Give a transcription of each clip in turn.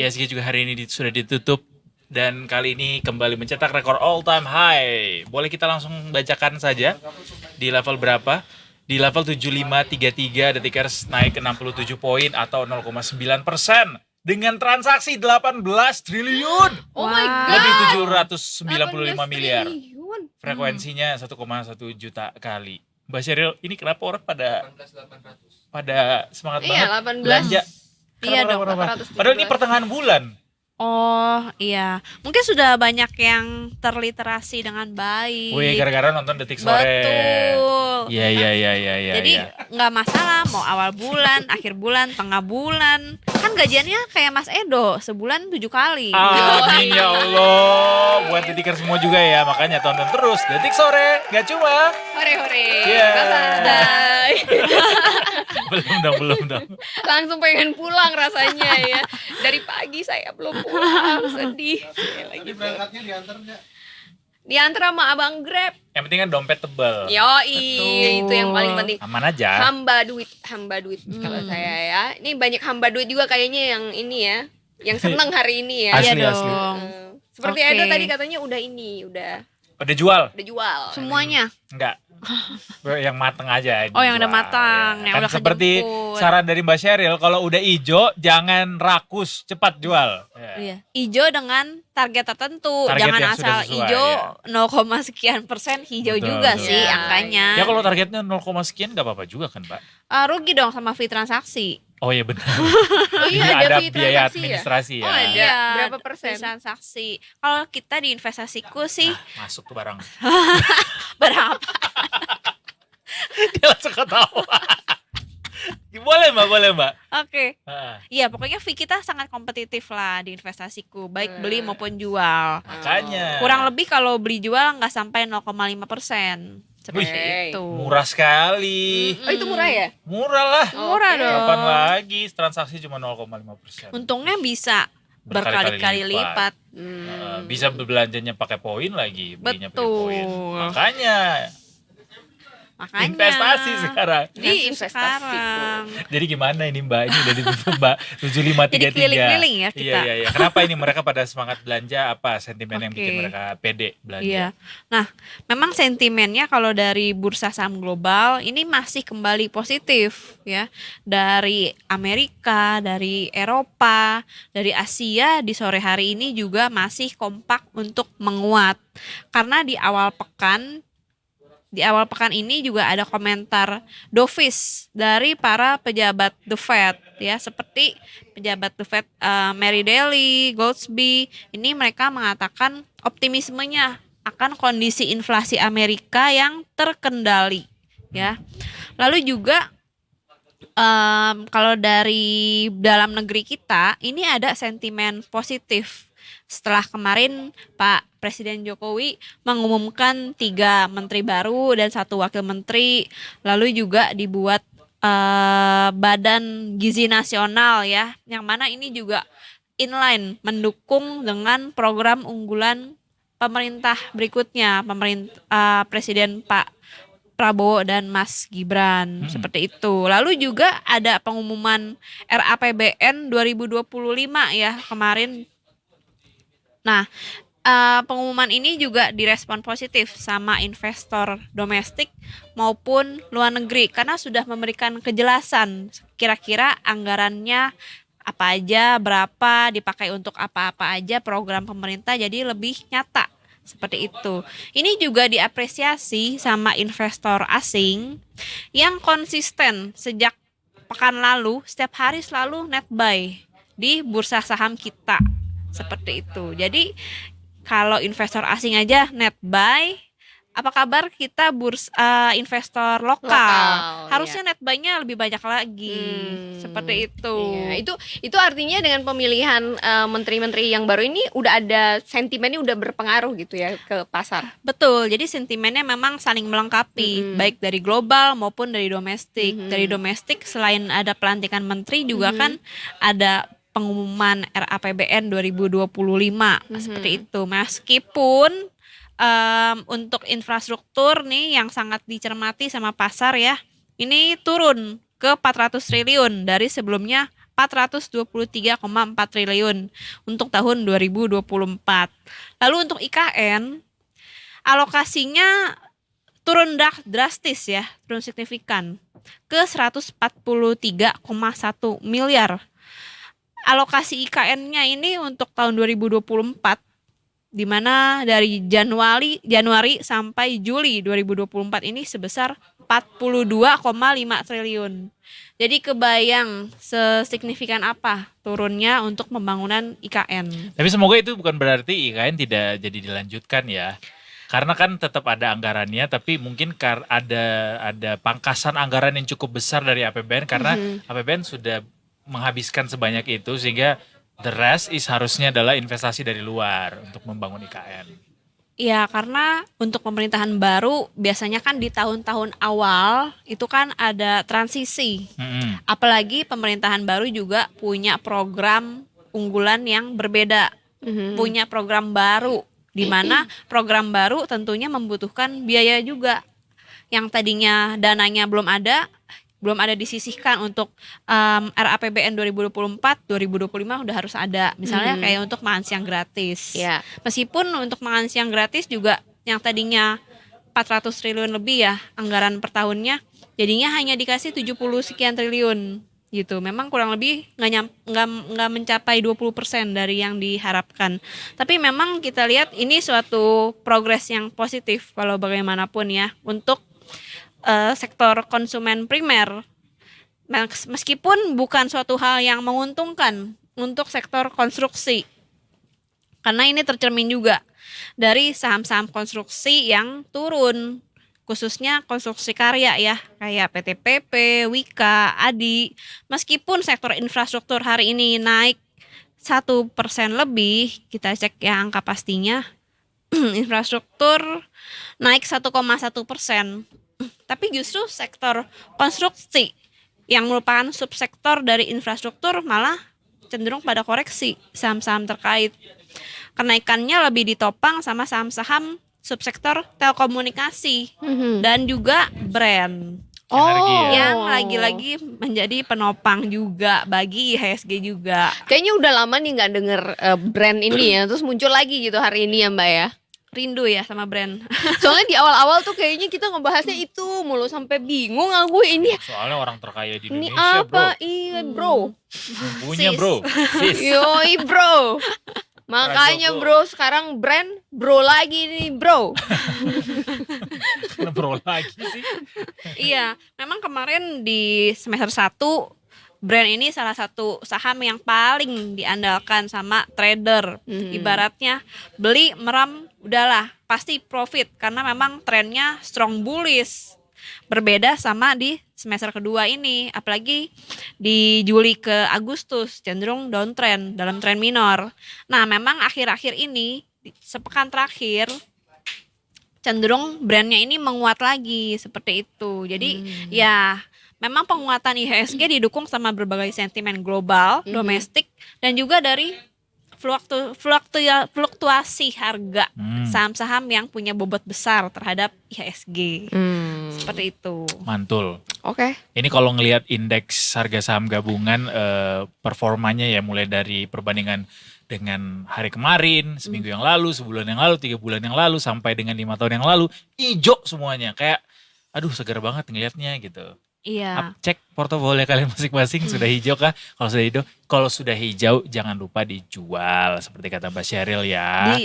IHSG juga hari ini sudah ditutup dan kali ini kembali mencetak rekor all time high. Boleh kita langsung bacakan saja di level berapa? Di level 7533 The Tickers naik ke 67 poin atau 0,9% dengan transaksi 18 triliun. Oh my god. Lebih 795 miliar. Triliun. Frekuensinya 1,1 juta kali. Mbak Sheryl, ini kenapa orang pada semangat banget Iya, 18. belanja? Iya dong, Kenapa? 417. Padahal ini pertengahan bulan. Oh iya, mungkin sudah banyak yang terliterasi dengan baik. Wih, gara-gara nonton Detik Sore. Betul. Iya. Jadi nggak masalah mau awal bulan, akhir bulan, tengah bulan. Kan gajiannya kayak Mas Edo, sebulan 7 kali. Amin ya Allah. Buat Detikers semua juga ya, makanya tonton terus Detik Sore. Gak cuma. Hore. Iya. Bye. Belum dong. Langsung pengen pulang rasanya ya. Dari pagi saya belum pulang, sedih. Ini berangkatnya diantar nggak? Diantar sama abang Grab. Yang penting kan dompet tebel. Yoi, Betul. itu yang paling penting. Aman aja. Hamba duit kalau saya ya. Ini banyak hamba duit juga kayaknya yang ini ya. Yang seneng hari ini ya. Iya Asli. dong. Seperti Oke. Edo tadi katanya udah Udah jual? jual. Semuanya. Enggak. Yang mateng aja. Oh, yang udah dijual. matang, yang Kan udah seperti kejemput. saran dari Mbak Sheryl, kalau udah ijo jangan rakus, cepat jual. Ya. Iya. Ijo dengan target tertentu. Target Jangan yang asal sudah sesuai, ijo ya. 0, sekian persen hijau Betul, juga betul. sih Ya, angkanya. Ya kalau targetnya 0, sekian gak apa-apa juga kan, Pak? Rugi dong sama fee transaksi. Oh iya benar. Oh Ini iya, ada fee biaya transaksi ya? administrasi ya. Oh, ada. Iya, Berapa persen? fee transaksi. Kalau kita di investasiku sih Masuk tuh barang. berapa? Dia langsung ketawa. Boleh mbak. Oke. Ah, Iya, pokoknya fee kita sangat kompetitif lah di investasiku, baik beli maupun jual. makanya. Kurang lebih kalau beli jual nggak sampai 0,5%. Seperti Wih, itu. Murah sekali. Oh itu murah ya? Murah lah. Murah Oke. dong. Kapan lagi transaksi cuma 0,5%. Untungnya bisa berkali-kali lipat. Bisa belanjanya pakai poin lagi, belinya pakai Betul. poin. Makanya Makanya investasi sekarang. Di investasi investasi sekarang. Jadi gimana ini Mbak? Ini udah ditutup Mbak 7533. Jadi keliling-keliling ya kita. Iya. Kenapa ini mereka pada semangat belanja? Apa sentimen yang bikin Oke. mereka pede belanja? Iya. Nah, memang sentimennya kalau dari bursa saham global ini masih kembali positif ya. Dari Amerika, dari Eropa, dari Asia di sore hari ini juga masih kompak untuk menguat. Karena di awal pekan ini juga ada komentar dovish dari para pejabat The Fed ya, seperti pejabat The Fed Mary Daly, Goldsby. Ini mereka mengatakan optimismenya akan kondisi inflasi Amerika yang terkendali ya. Lalu juga kalau dari dalam negeri kita ini ada sentimen positif setelah kemarin Pak Presiden Jokowi mengumumkan 3 menteri baru dan 1 wakil menteri, lalu juga dibuat Badan Gizi Nasional ya, yang mana ini juga inline mendukung dengan program unggulan pemerintah berikutnya, Presiden Pak Prabowo dan Mas Gibran, seperti itu. Lalu juga ada pengumuman RAPBN 2025 ya kemarin. Nah, pengumuman ini juga direspon positif sama investor domestik maupun luar negeri karena sudah memberikan kejelasan kira-kira anggarannya apa aja, berapa, dipakai untuk apa-apa aja program pemerintah, jadi lebih nyata. Seperti itu. Ini juga diapresiasi sama investor asing yang konsisten sejak pekan lalu setiap hari selalu net buy di bursa saham kita. Seperti itu. Jadi kalau investor asing aja net buy, apa kabar kita investor lokal? Harusnya net buy-nya lebih banyak lagi. Seperti itu. Iya, itu artinya dengan pemilihan menteri-menteri yang baru ini udah ada sentimennya udah berpengaruh gitu ya ke pasar. Betul, jadi sentimennya memang saling melengkapi, baik dari global maupun dari domestik. Dari domestik selain ada pelantikan menteri juga kan ada pengumuman RAPBN 2025 seperti itu. Meskipun untuk infrastruktur nih yang sangat dicermati sama pasar ya, ini turun ke 400 triliun dari sebelumnya 423,4 triliun untuk tahun 2024. Lalu untuk IKN, alokasinya turun drastis ya, turun signifikan ke 143,1 miliar. Alokasi IKN-nya ini untuk tahun 2024 di mana dari Januari sampai Juli 2024 ini sebesar 42,5 triliun. Jadi kebayang sesignifikan apa turunnya untuk pembangunan IKN. Tapi semoga itu bukan berarti IKN tidak jadi dilanjutkan ya. Karena kan tetap ada anggarannya, tapi mungkin ada pangkasan anggaran yang cukup besar dari APBN karena APBN sudah menghabiskan sebanyak itu sehingga the rest harusnya adalah investasi dari luar untuk membangun IKN. Iya, karena untuk pemerintahan baru biasanya kan di tahun-tahun awal itu kan ada transisi. Apalagi pemerintahan baru juga punya program unggulan yang berbeda. Punya program baru, di mana program baru tentunya membutuhkan biaya juga. Yang tadinya dananya belum ada disisihkan untuk RAPBN 2024-2025 udah harus ada. Misalnya kayak untuk makan siang gratis. Ya. Meskipun untuk makan siang gratis juga yang tadinya 400 triliun lebih ya anggaran per tahunnya, jadinya hanya dikasih 70 sekian triliun gitu. Memang kurang lebih nggak mencapai 20% dari yang diharapkan. Tapi memang kita lihat ini suatu progres yang positif walau bagaimanapun ya untuk sektor konsumen primer, meskipun bukan suatu hal yang menguntungkan untuk sektor konstruksi, karena ini tercermin juga dari saham-saham konstruksi yang turun, khususnya konstruksi karya ya, kayak PTPP, Wika, ADI. Meskipun sektor infrastruktur hari ini naik 1% lebih, kita cek ya angka pastinya, infrastruktur naik 1,1%. Tapi justru sektor konstruksi yang merupakan subsektor dari infrastruktur malah cenderung pada koreksi saham-saham terkait. Kenaikannya lebih ditopang sama saham-saham subsektor telekomunikasi dan juga brand. Energi ya. Yang lagi-lagi menjadi penopang juga bagi IHSG juga. Kayaknya udah lama nih nggak denger brand ini ya, terus muncul lagi gitu hari ini ya Mbak ya. Rindu ya sama brand. Soalnya di awal-awal tuh kayaknya kita ngebahasnya itu mulu sampai bingung aku ini. Soalnya orang terkaya di Ini Indonesia, apa? bro. Iya, bro. Punya Sis. bro. Sis. Yoi, bro. Makanya Rajo, bro, sekarang brand bro lagi nih, bro. Kenapa bro lagi sih? Iya, memang kemarin di semester 1 brand ini salah satu saham yang paling diandalkan sama trader. Ibaratnya beli meram udahlah pasti profit karena memang trennya strong bullish. Berbeda sama di semester kedua ini, apalagi di Juli ke Agustus cenderung downtrend dalam tren minor. Nah, memang akhir-akhir ini sepekan terakhir cenderung brandnya ini menguat lagi seperti itu. Jadi ya memang penguatan IHSG didukung sama berbagai sentimen global, domestik, dan juga dari fluktuasi harga saham-saham yang punya bobot besar terhadap IHSG. Seperti itu. Mantul. Oke. Ini kalau ngelihat indeks harga saham gabungan performanya ya mulai dari perbandingan dengan hari kemarin, seminggu yang lalu, sebulan yang lalu, 3 bulan yang lalu, sampai dengan 5 tahun yang lalu, hijau semuanya. Kayak aduh segar banget ngelihatnya gitu. Iya. Cek portofolio kalian masing-masing sudah hijau kah? Kalau sudah hijau jangan lupa dijual seperti kata Mbak Sheryl ya.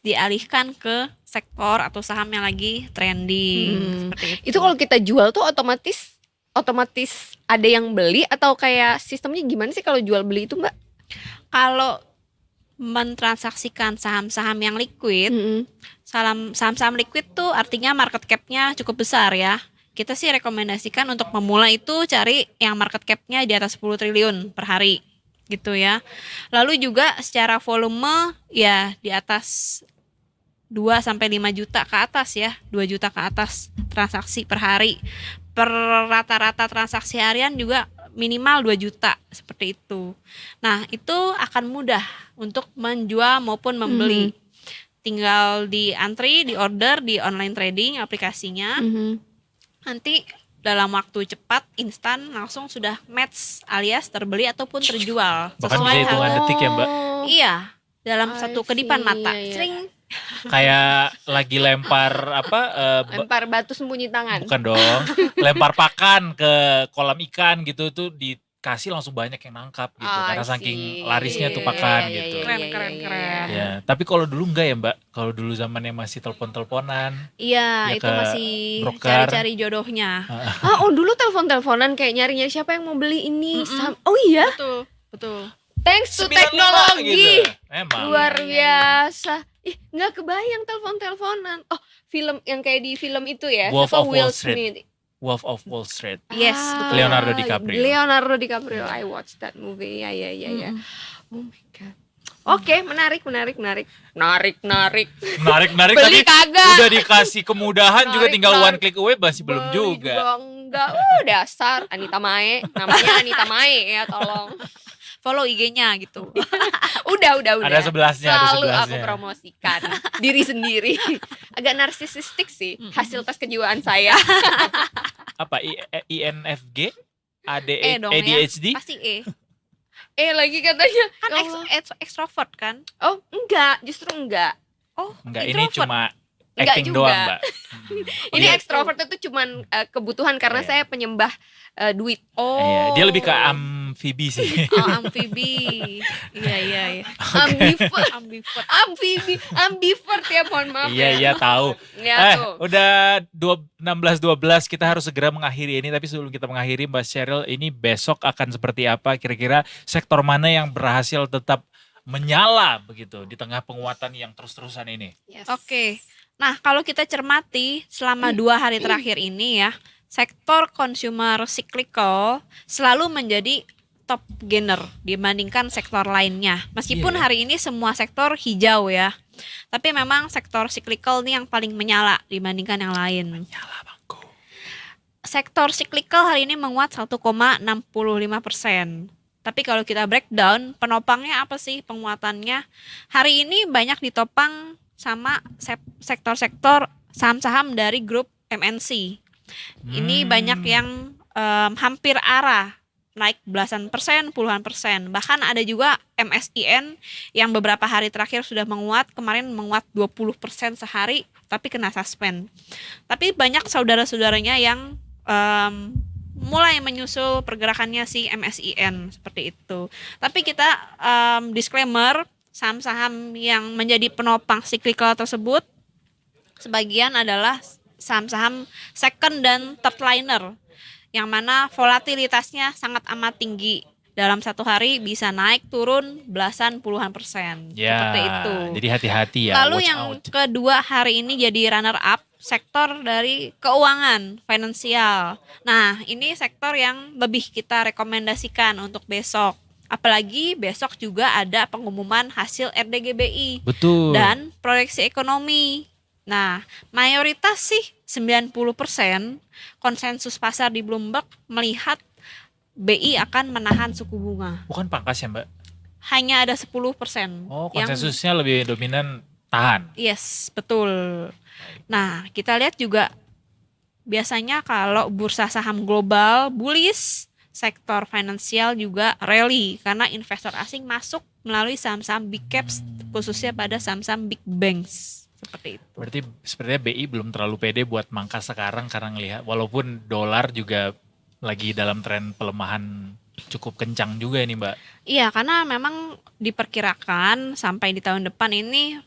Dialihkan ke sektor atau saham yang lagi trending seperti itu. Itu kalau kita jual tuh otomatis ada yang beli atau kayak sistemnya gimana sih kalau jual beli itu Mbak? Kalau mentransaksikan saham-saham yang liquid, saham-saham liquid tuh artinya market cap-nya cukup besar ya. Kita sih rekomendasikan untuk memulai itu cari yang market cap-nya di atas 10 triliun per hari gitu ya. Lalu juga secara volume ya di atas 2 sampai 5 juta ke atas ya, 2 juta ke atas transaksi per hari. Per rata-rata transaksi harian juga minimal 2 juta seperti itu. Nah, itu akan mudah untuk menjual maupun membeli. Tinggal di antri, di order di online trading aplikasinya. Nanti dalam waktu cepat, instan, langsung sudah match alias terbeli ataupun terjual. Bahkan Sesuai bisa hitungan harga. detik ya, Mbak. Iya, dalam I satu kedipan see, mata. iya, iya. Sering. Kayak lagi lempar Lempar batu sembunyi tangan. bukan dong, lempar pakan ke kolam ikan gitu tuh dikasih langsung banyak yang nangkap gitu I karena see. saking larisnya tuh pakan Iya, iya, gitu. iya, Keren, iya, keren, iya, keren. iya. Ya, tapi kalau dulu enggak ya, Mbak. Kalau dulu zamannya masih telepon-teleponan. Iya, Ya, itu ke masih broker. cari-cari jodohnya. Oh dulu telepon-teleponan kayak nyari-nyari siapa yang mau beli ini. Mm-mm. Oh iya, Betul, betul. thanks to 95 teknologi. gitu. Emang. Luar Iya, iya, biasa. Ih, nggak kebayang telepon-teleponan. Oh, film yang kayak di film itu ya. Wolf siapa of Wall Will Street. Smith. Wolf of Wall Street. Yes, Ah, betul. Leonardo DiCaprio. Leonardo DiCaprio. I watched that movie. Ya, ya, ya, ya. Mm-mm. Oh my god. Oke, menarik. Menarik, Beli tapi kagak. udah dikasih kemudahan juga Menarik, tinggal menarik. one click away masih belum Beli juga. enggak. Dasar Anita Mae. Namanya Anita Mae ya, tolong. Follow IG-nya gitu. Udah. Ada sebelasnya, ada Selalu aku sebelasnya. promosikan diri sendiri. Agak narsisistik sih hasil tes kejiwaan saya. Apa INFG? Dong ADHD? ya. Pasti E. Lagi katanya. Kan Ya Allah. extrovert kan? Oh, enggak, justru enggak. Oh, Enggak, ini introvert. cuma Enggak acting juga. doang, Mbak. Ini Dia- ekstrovert itu cuman kebutuhan karena Iya. saya penyembah duit. Oh. Iya, dia lebih ke amfibi sih. Oh, amfibi. Iya. Ambivert. Ambivert. Ambivert ya, mohon maaf. Iya, tahu. Ya tuh. Udah 16:12 kita harus segera mengakhiri ini, tapi sebelum kita mengakhiri Mbak Sheryl, ini besok akan seperti apa? Kira-kira sektor mana yang berhasil tetap menyala begitu di tengah penguatan yang terus-terusan ini? Yes. Oke. Nah, kalau kita cermati selama 2 hari terakhir ini ya, sektor consumer cyclical selalu menjadi top gainer dibandingkan sektor lainnya. Meskipun Iya. hari ini semua sektor hijau ya. Tapi memang sektor cyclical ini yang paling menyala dibandingkan yang lain. Nyala bangku. Sektor cyclical hari ini menguat 1,65%. Tapi kalau kita breakdown, penopangnya apa sih penguatannya? Hari ini banyak ditopang sama sektor-sektor saham-saham dari grup MNC. Ini banyak yang hampir arah naik belasan persen, puluhan persen. Bahkan ada juga MSIN yang beberapa hari terakhir sudah menguat, kemarin menguat 20% sehari, tapi kena suspend. Tapi banyak saudara-saudaranya yang mulai menyusul pergerakannya si MSIN seperti itu. Tapi kita disclaimer, saham-saham yang menjadi penopang cyclical tersebut sebagian adalah saham-saham second dan third liner yang mana volatilitasnya sangat amat tinggi. Dalam satu hari bisa naik turun belasan puluhan persen. Ya, Seperti itu. jadi hati-hati ya. Lalu watch yang out. kedua hari ini jadi runner up sektor dari keuangan, finansial. Nah, ini sektor yang lebih kita rekomendasikan untuk besok. Apalagi besok juga ada pengumuman hasil RDGBI Betul. dan proyeksi ekonomi. Nah, mayoritas sih 90% konsensus pasar di Bloomberg melihat BI akan menahan suku bunga. Bukan pangkas ya, Mbak? Hanya ada 10% Oh, yang konsensusnya lebih dominan tahan. yes, betul. Nah, kita lihat juga biasanya kalau bursa saham global bullish, sektor finansial juga rally karena investor asing masuk melalui saham-saham big caps khususnya pada saham-saham big banks seperti itu. Berarti sepertinya BI belum terlalu pede buat mangkas sekarang karena ngelihat walaupun dolar juga lagi dalam tren pelemahan cukup kencang juga ini, Mbak. Iya, karena memang diperkirakan sampai di tahun depan ini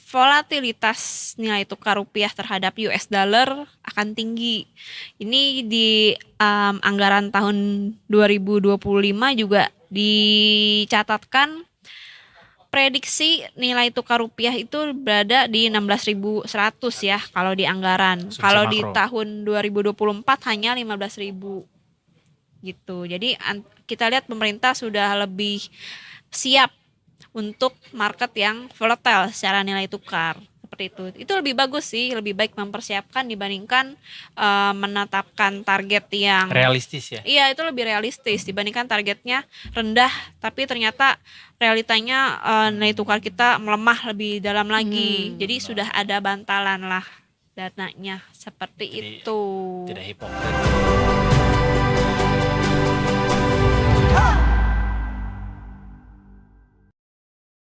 volatilitas nilai tukar rupiah terhadap US dollar akan tinggi. Ini di anggaran tahun 2025 juga dicatatkan prediksi nilai tukar rupiah itu berada di 16.100 ya kalau di anggaran. Survei Kalau di makro. tahun 2024 hanya 15.000 gitu. Jadi kita lihat pemerintah sudah lebih siap untuk market yang volatile secara nilai tukar seperti itu. Itu lebih bagus sih, lebih baik mempersiapkan dibandingkan menetapkan target yang Realistis ya. iya itu lebih realistis dibandingkan targetnya rendah tapi ternyata realitanya nilai tukar kita melemah lebih dalam lagi. Jadi sudah ada bantalan lah dananya seperti Jadi, itu. Tidak hipokrit.